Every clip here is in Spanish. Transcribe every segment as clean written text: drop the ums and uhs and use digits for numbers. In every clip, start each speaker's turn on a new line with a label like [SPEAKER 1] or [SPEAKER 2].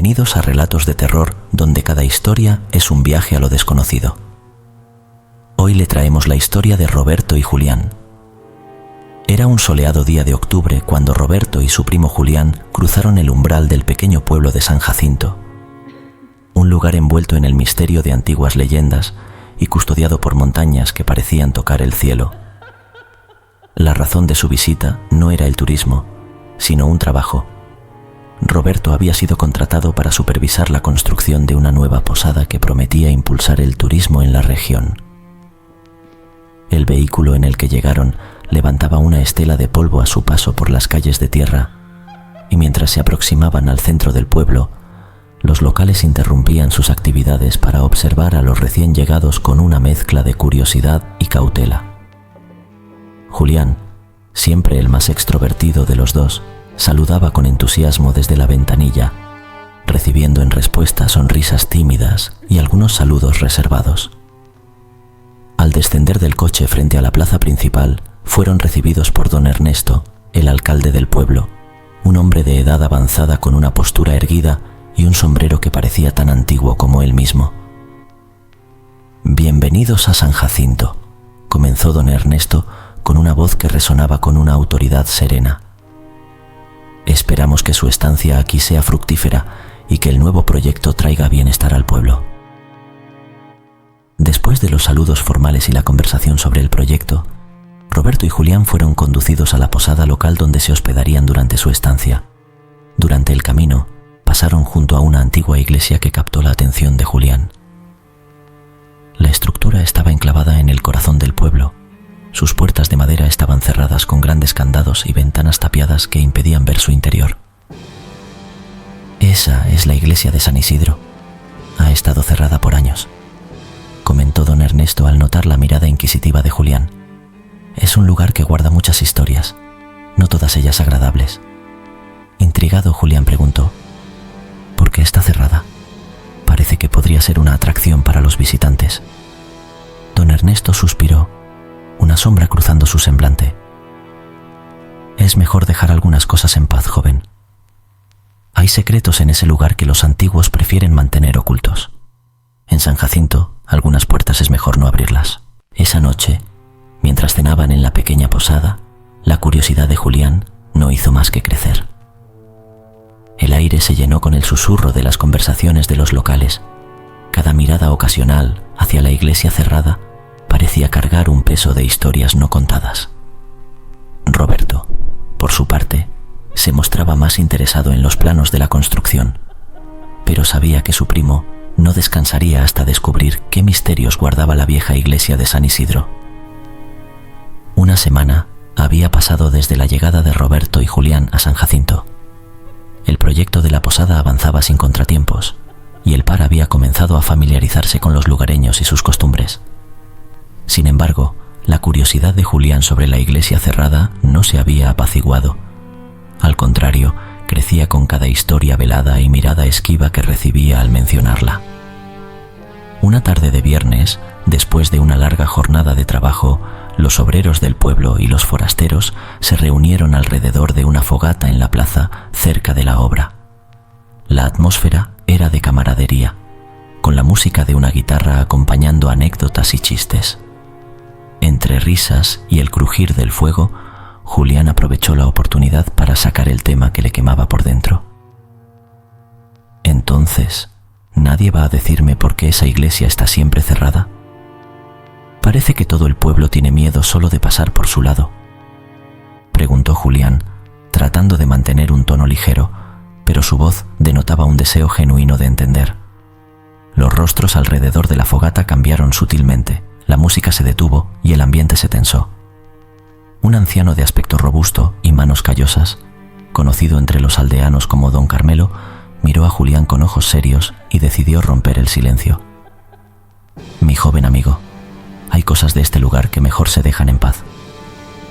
[SPEAKER 1] Bienvenidos a Relatos de Terror, donde cada historia es un viaje a lo desconocido. Hoy le traemos la historia de Roberto y Julián. Era un soleado día de octubre cuando Roberto y su primo Julián cruzaron el umbral del pequeño pueblo de San Jacinto, un lugar envuelto en el misterio de antiguas leyendas y custodiado por montañas que parecían tocar el cielo. La razón de su visita no era el turismo, sino un trabajo. Roberto había sido contratado para supervisar la construcción de una nueva posada que prometía impulsar el turismo en la región. El vehículo en el que llegaron levantaba una estela de polvo a su paso por las calles de tierra, y mientras se aproximaban al centro del pueblo, los locales interrumpían sus actividades para observar a los recién llegados con una mezcla de curiosidad y cautela. Julián, siempre el más extrovertido de los dos, saludaba con entusiasmo desde la ventanilla, recibiendo en respuesta sonrisas tímidas y algunos saludos reservados. Al descender del coche frente a la plaza principal, fueron recibidos por don Ernesto, el alcalde del pueblo, un hombre de edad avanzada con una postura erguida y un sombrero que parecía tan antiguo como él mismo. «Bienvenidos a San Jacinto», comenzó don Ernesto con una voz que resonaba con una autoridad serena. «Esperamos que su estancia aquí sea fructífera y que el nuevo proyecto traiga bienestar al pueblo». Después de los saludos formales y la conversación sobre el proyecto, Roberto y Julián fueron conducidos a la posada local donde se hospedarían durante su estancia. Durante el camino, pasaron junto a una antigua iglesia que captó la atención de Julián. La estructura estaba enclavada en el corazón del pueblo. Sus puertas de madera estaban cerradas con grandes candados y ventanas tapiadas que impedían ver su interior. «Esa es la iglesia de San Isidro. Ha estado cerrada por años», comentó don Ernesto al notar la mirada inquisitiva de Julián. «Es un lugar que guarda muchas historias, no todas ellas agradables». Intrigado, Julián preguntó: «¿Por qué está cerrada? Parece que podría ser una atracción para los visitantes». Don Ernesto suspiró, una sombra cruzando su semblante. «Es mejor dejar algunas cosas en paz, joven. Hay secretos en ese lugar que los antiguos prefieren mantener ocultos. En San Jacinto, algunas puertas es mejor no abrirlas». Esa noche, mientras cenaban en la pequeña posada, la curiosidad de Julián no hizo más que crecer. El aire se llenó con el susurro de las conversaciones de los locales. Cada mirada ocasional hacia la iglesia cerrada parecía cargar un peso de historias no contadas. Roberto, por su parte, se mostraba más interesado en los planos de la construcción, pero sabía que su primo no descansaría hasta descubrir qué misterios guardaba la vieja iglesia de San Isidro. Una semana había pasado desde la llegada de Roberto y Julián a San Jacinto. El proyecto de la posada avanzaba sin contratiempos, y el par había comenzado a familiarizarse con los lugareños y sus costumbres. Sin embargo, la curiosidad de Julián sobre la iglesia cerrada no se había apaciguado. Al contrario, crecía con cada historia velada y mirada esquiva que recibía al mencionarla. Una tarde de viernes, después de una larga jornada de trabajo, los obreros del pueblo y los forasteros se reunieron alrededor de una fogata en la plaza cerca de la obra. La atmósfera era de camaradería, con la música de una guitarra acompañando anécdotas y chistes. Entre risas y el crujir del fuego, Julián aprovechó la oportunidad para sacar el tema que le quemaba por dentro. «Entonces, ¿nadie va a decirme por qué esa iglesia está siempre cerrada? Parece que todo el pueblo tiene miedo solo de pasar por su lado», preguntó Julián, tratando de mantener un tono ligero, pero su voz denotaba un deseo genuino de entender. Los rostros alrededor de la fogata cambiaron sutilmente, la música se detuvo y el ambiente se tensó. Un anciano de aspecto robusto y manos callosas, conocido entre los aldeanos como don Carmelo, miró a Julián con ojos serios y decidió romper el silencio. «Mi joven amigo, hay cosas de este lugar que mejor se dejan en paz.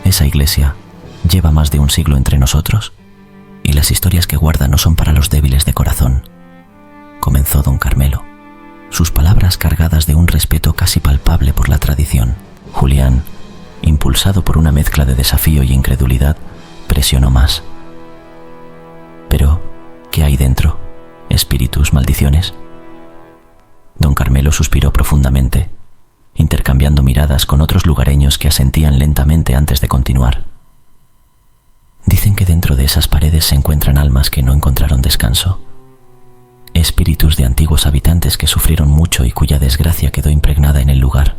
[SPEAKER 1] Esa iglesia lleva más de un siglo entre nosotros y las historias que guarda no son para los débiles de corazón», comenzó don Carmelo, sus palabras cargadas de un respeto casi palpable por la tradición. Julián, impulsado por una mezcla de desafío y incredulidad, presionó más. «Pero, ¿qué hay dentro? Espíritu maldiciones? Don Carmelo suspiró profundamente, intercambiando miradas con otros lugareños que asentían lentamente antes de continuar. Dicen que dentro de esas paredes se encuentran almas que no encontraron descanso, espíritus de antiguos habitantes que sufrieron mucho y cuya desgracia quedó impregnada en el lugar.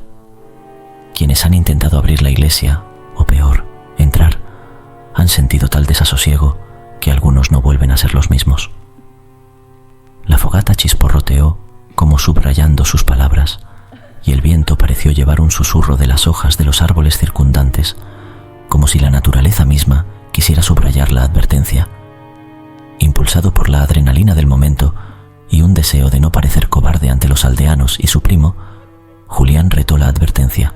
[SPEAKER 1] Quienes han intentado abrir la iglesia, o peor, entrar, han sentido tal desasosiego que algunos no vuelven a ser los mismos. La fogata chisporroteó como subrayando sus palabras, y el viento pareció llevar un susurro de las hojas de los árboles circundantes, como si la naturaleza misma quisiera subrayar la advertencia. Impulsado por la adrenalina del momento y un deseo de no parecer cobarde ante los aldeanos y su primo, Julián retó la advertencia.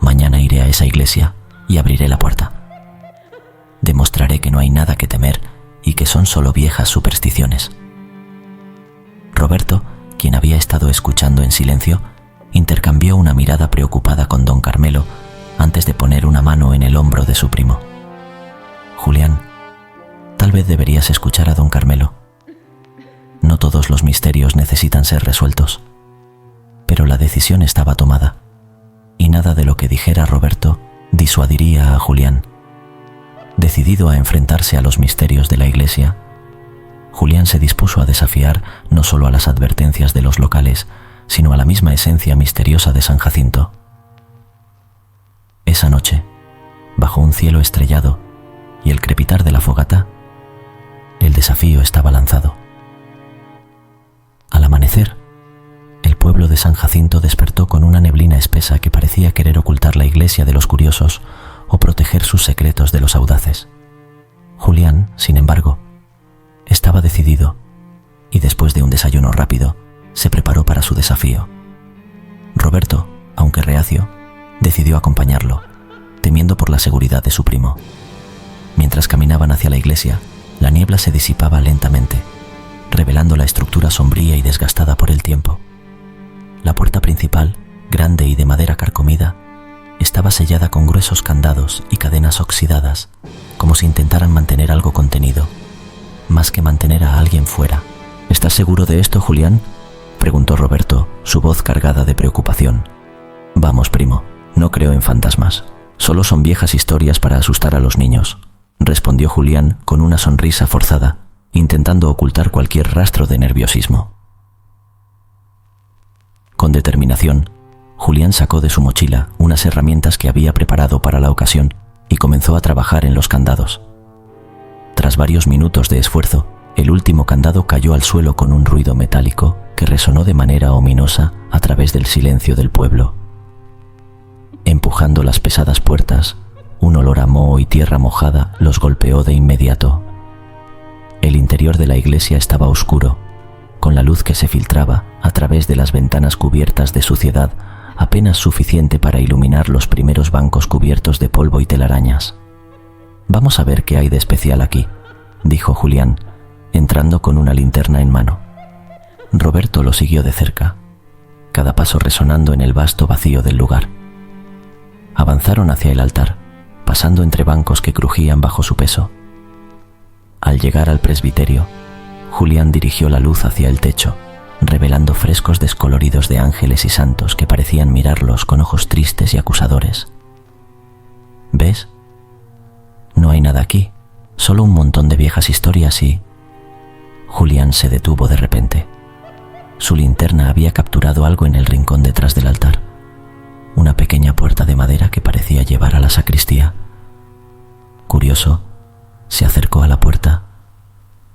[SPEAKER 1] Mañana iré a esa iglesia y abriré la puerta. Demostraré que no hay nada que temer y que son solo viejas supersticiones. Roberto, quien había estado escuchando en silencio, intercambió una mirada preocupada con don Carmelo antes de poner una mano en el hombro de su primo. Julián, tal vez deberías escuchar a don Carmelo. No todos los misterios necesitan ser resueltos, pero la decisión estaba tomada, y nada de lo que dijera Roberto disuadiría a Julián. Decidido a enfrentarse a los misterios de la iglesia, Julián se dispuso a desafiar no solo a las advertencias de los locales, sino a la misma esencia misteriosa de San Jacinto. Esa noche, bajo un cielo estrellado y el crepitar de la fogata, el desafío estaba lanzado. Al amanecer, el pueblo de San Jacinto despertó con una neblina espesa que parecía querer ocultar la iglesia de los curiosos o proteger sus secretos de los audaces. Julián, sin embargo, estaba decidido y después de un desayuno rápido, se preparó para su desafío. Roberto, aunque reacio, decidió acompañarlo, temiendo por la seguridad de su primo. Mientras caminaban hacia la iglesia, la niebla se disipaba lentamente, revelando la estructura sombría y desgastada por el tiempo. La puerta principal, grande y de madera carcomida, estaba sellada con gruesos candados y cadenas oxidadas, como si intentaran mantener algo contenido, más que mantener a alguien fuera. ¿Estás seguro de esto, Julián?, preguntó Roberto, su voz cargada de preocupación. Vamos, primo, no creo en fantasmas. Solo son viejas historias para asustar a los niños, respondió Julián con una sonrisa forzada, intentando ocultar cualquier rastro de nerviosismo. Con determinación, Julián sacó de su mochila unas herramientas que había preparado para la ocasión y comenzó a trabajar en los candados. Tras varios minutos de esfuerzo, el último candado cayó al suelo con un ruido metálico que resonó de manera ominosa a través del silencio del pueblo. Empujando las pesadas puertas, un olor a moho y tierra mojada los golpeó de inmediato. El interior de la iglesia estaba oscuro, con la luz que se filtraba a través de las ventanas cubiertas de suciedad apenas suficiente para iluminar los primeros bancos cubiertos de polvo y telarañas. «Vamos a ver qué hay de especial aquí», dijo Julián, entrando con una linterna en mano. Roberto lo siguió de cerca, cada paso resonando en el vasto vacío del lugar. Avanzaron hacia el altar, pasando entre bancos que crujían bajo su peso. Al llegar al presbiterio, Julián dirigió la luz hacia el techo, revelando frescos descoloridos de ángeles y santos que parecían mirarlos con ojos tristes y acusadores. ¿Ves? No hay nada aquí, solo un montón de viejas historias y... Julián se detuvo de repente. Su linterna había capturado algo en el rincón detrás del altar, una pequeña puerta de madera que parecía llevar a la sacristía. Curioso, se acercó a la puerta,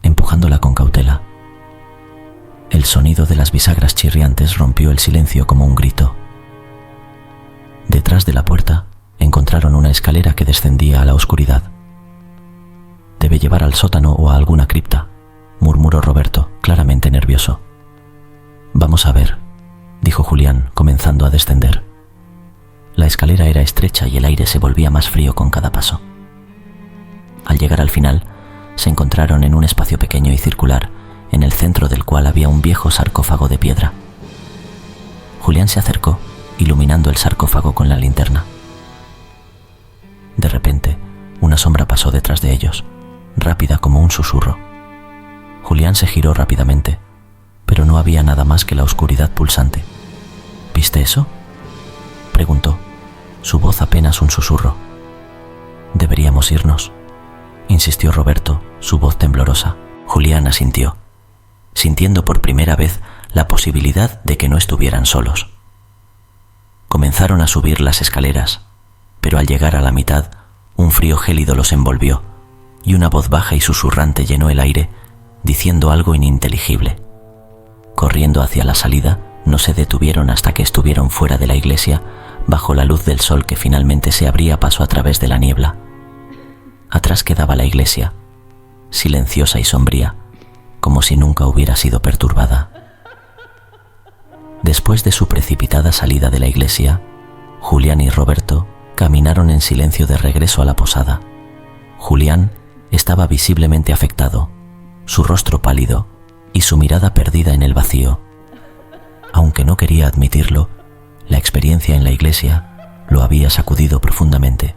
[SPEAKER 1] empujándola con cautela. El sonido de las bisagras chirriantes rompió el silencio como un grito. Detrás de la puerta encontraron una escalera que descendía a la oscuridad. «Debe llevar al sótano o a alguna cripta», murmuró Roberto, claramente nervioso. «Vamos a ver», dijo Julián, comenzando a descender. La escalera era estrecha y el aire se volvía más frío con cada paso. Al llegar al final, se encontraron en un espacio pequeño y circular, en el centro del cual había un viejo sarcófago de piedra. Julián se acercó, iluminando el sarcófago con la linterna. De repente, una sombra pasó detrás de ellos, rápida como un susurro. Julián se giró rápidamente, pero no había nada más que la oscuridad pulsante. ¿Viste eso?, preguntó, su voz apenas un susurro. «Deberíamos irnos», insistió Roberto, su voz temblorosa. Julián asintió, sintiendo por primera vez la posibilidad de que no estuvieran solos. Comenzaron a subir las escaleras, pero al llegar a la mitad, un frío gélido los envolvió, y una voz baja y susurrante llenó el aire, diciendo algo ininteligible. Corriendo hacia la salida, no se detuvieron hasta que estuvieron fuera de la iglesia, bajo la luz del sol que finalmente se abría paso a través de la niebla. Atrás quedaba la iglesia, silenciosa y sombría, como si nunca hubiera sido perturbada. Después de su precipitada salida de la iglesia, Julián y Roberto caminaron en silencio de regreso a la posada. Julián estaba visiblemente afectado, su rostro pálido y su mirada perdida en el vacío. Aunque no quería admitirlo, la experiencia en la iglesia lo había sacudido profundamente.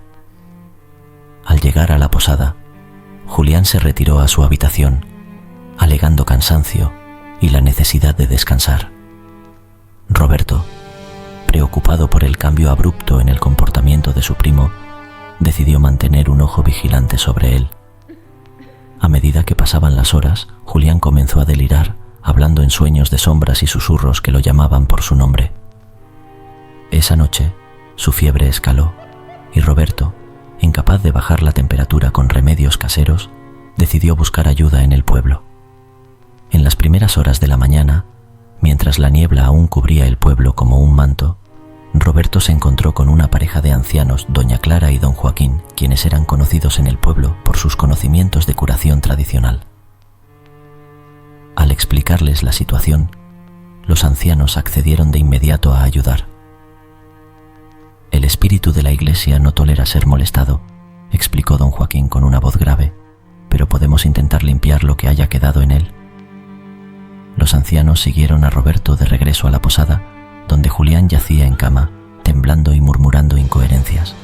[SPEAKER 1] Al llegar a la posada, Julián se retiró a su habitación, alegando cansancio y la necesidad de descansar. Roberto, preocupado por el cambio abrupto en el comportamiento de su primo, decidió mantener un ojo vigilante sobre él. A medida que pasaban las horas, Julián comenzó a delirar, hablando en sueños de sombras y susurros que lo llamaban por su nombre. Esa noche, su fiebre escaló, y Roberto, incapaz de bajar la temperatura con remedios caseros, decidió buscar ayuda en el pueblo. En las primeras horas de la mañana, mientras la niebla aún cubría el pueblo como un manto, Roberto se encontró con una pareja de ancianos, doña Clara y don Joaquín, quienes eran conocidos en el pueblo por sus conocimientos de curación tradicional. Al explicarles la situación, los ancianos accedieron de inmediato a ayudar. «El espíritu de la iglesia no tolera ser molestado», explicó don Joaquín con una voz grave, «pero podemos intentar limpiar lo que haya quedado en él». Los ancianos siguieron a Roberto de regreso a la posada, donde Julián yacía en cama, temblando y murmurando incoherencias.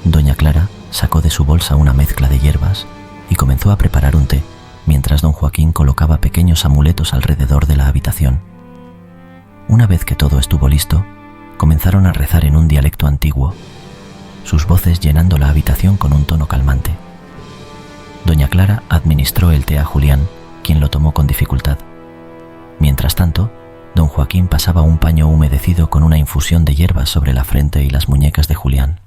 [SPEAKER 1] Doña Clara sacó de su bolsa una mezcla de hierbas y comenzó a preparar un té, mientras don Joaquín colocaba pequeños amuletos alrededor de la habitación. Una vez que todo estuvo listo, comenzaron a rezar en un dialecto antiguo, sus voces llenando la habitación con un tono calmante. Doña Clara administró el té a Julián, quien lo tomó con dificultad. Mientras tanto, don Joaquín pasaba un paño humedecido con una infusión de hierbas sobre la frente y las muñecas de Julián.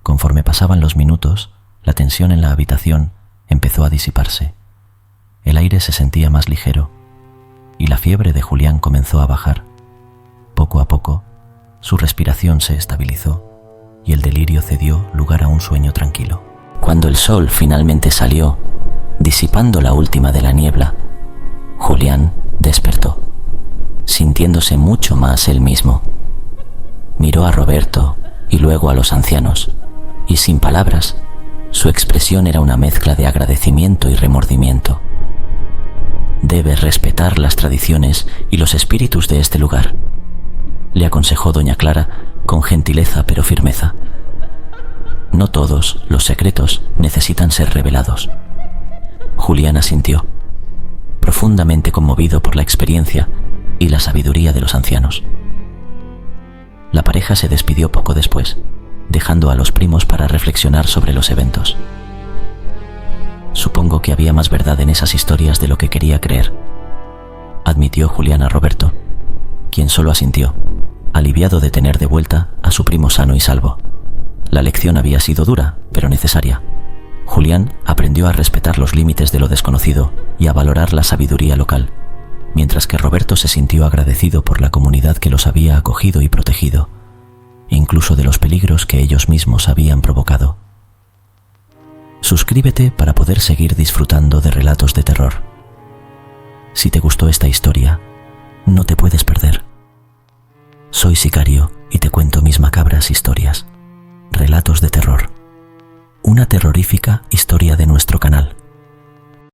[SPEAKER 1] Conforme pasaban los minutos, la tensión en la habitación empezó a disiparse. El aire se sentía más ligero y la fiebre de Julián comenzó a bajar. Poco a poco, su respiración se estabilizó y el delirio cedió lugar a un sueño tranquilo. Cuando el sol finalmente salió, disipando la última de la niebla, Julián despertó, sintiéndose mucho más él mismo. Miró a Roberto y luego a los ancianos, y sin palabras, su expresión era una mezcla de agradecimiento y remordimiento. «Debes respetar las tradiciones y los espíritus de este lugar», le aconsejó doña Clara con gentileza pero firmeza. «No todos los secretos necesitan ser revelados». Julián asintió, profundamente conmovido por la experiencia y la sabiduría de los ancianos. La pareja se despidió poco después, dejando a los primos para reflexionar sobre los eventos. «Supongo que había más verdad en esas historias de lo que quería creer», admitió Julián a Roberto, quien solo asintió, aliviado de tener de vuelta a su primo sano y salvo. La lección había sido dura, pero necesaria. Julián aprendió a respetar los límites de lo desconocido y a valorar la sabiduría local, mientras que Roberto se sintió agradecido por la comunidad que los había acogido y protegido, incluso de los peligros que ellos mismos habían provocado. Suscríbete para poder seguir disfrutando de relatos de terror. Si te gustó esta historia, no te puedes perder. Soy Sicario y te cuento mis macabras historias. Relatos de terror. Una terrorífica historia de nuestro canal.